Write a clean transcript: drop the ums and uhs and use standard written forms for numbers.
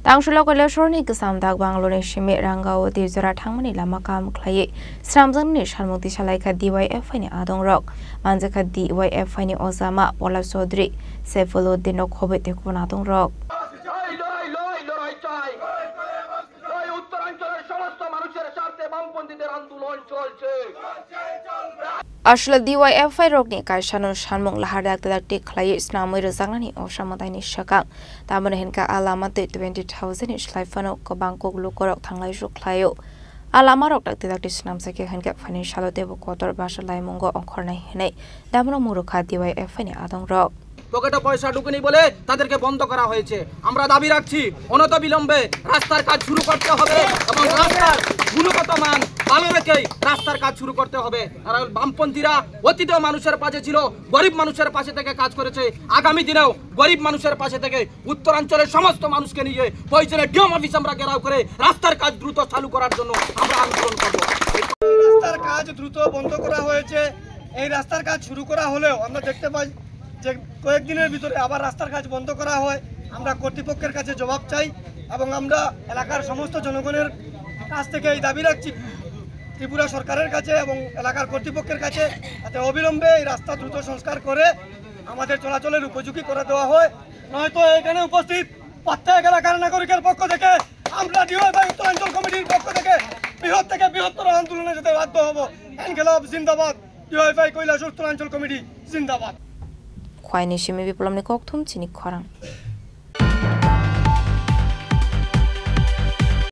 Tangshula Kolashorni Samdak Bangalore Shimi Rangao Dizura Tangmani Lamakam Clay, Stramzan Shalmuti Shalaka DYF ni Adong Rock, Manzaka DYF ni Osama, Ola Sodri, Sefolo Dino Kobet Adong Rock. Ashla DYF Rogni Kaishano Shanmong Lahadak the Clay Snamir Zangani or Shamadani Shaka, Damanahinka Alama 20,000 ish Lifano Kobanko Lukorok Tanglaju Clayo. Alamarok the Snamsaki can get financial devo quarter Bashalai Mongo on Cornay Hene, Damano Muruka DYF ni Adong Rock. পকেটে পয়সা ঢুকেনি বলে তাদেরকে বন্ধ করা হয়েছে আমরা দাবি রাখছি অনতবিলম্বে রাস্তার কাজ শুরু করতে হবে এবং রাস্তার গুণগত মান ভালো রেখে রাস্তার কাজ শুরু করতে হবে আর বামপন্থীরা অতীতেও মানুষের পাশে ছিল গরিব মানুষের পাশে থেকে কাজ করেছে আগামী দিনেও গরিব মানুষের পাশে থেকে উত্তরাঞ্চলের সমস্ত মানুষকে নিয়ে প্রয়োজনে ডিএম অফিস আমরা ঘেরাও করে রাস্তার কাজ দ্রুত চালু করার জন্য আমরা আন্দোলন করব রাস্তার কাজ দ্রুত বন্ধ করা হয়েছে এই রাস্তার কাজ শুরু করা হলেও আমরা দেখতে পাই যে কয়েকদিনের ভিতরে আবার রাস্তার কাজ বন্ধ করা হয় আমরা কর্তৃপক্ষের কাছে জবাব চাই এবং আমরা এলাকার সমস্ত জনগণের কাছ থেকে এই দাবি রাখছি ত্রিপুরা সরকারের কাছে এবং এলাকার কর্তৃপক্ষের কাছে যাতে অবিলম্বে এই রাস্তা দ্রুত সংস্কার করে আমাদের চলাচলের উপযোগী করে দেওয়া হয় নয়তো এখানে উপস্থিত প্রত্যেক এলাকার নাগরিকের পক্ষ থেকে আমরা ডিওয়াইফাই উত্তরাঞ্চল কমিটির পক্ষ থেকে বৃহত্তর আন্দোলনে যেতে বাধ্য হব ইনকিলাব জিন্দাবাদ ডিওয়াইফাই কৈলাস উত্তরাঞ্চল কমিটি জিন্দাবাদ Kwai ni shimi bipulam ni koktum chini korang.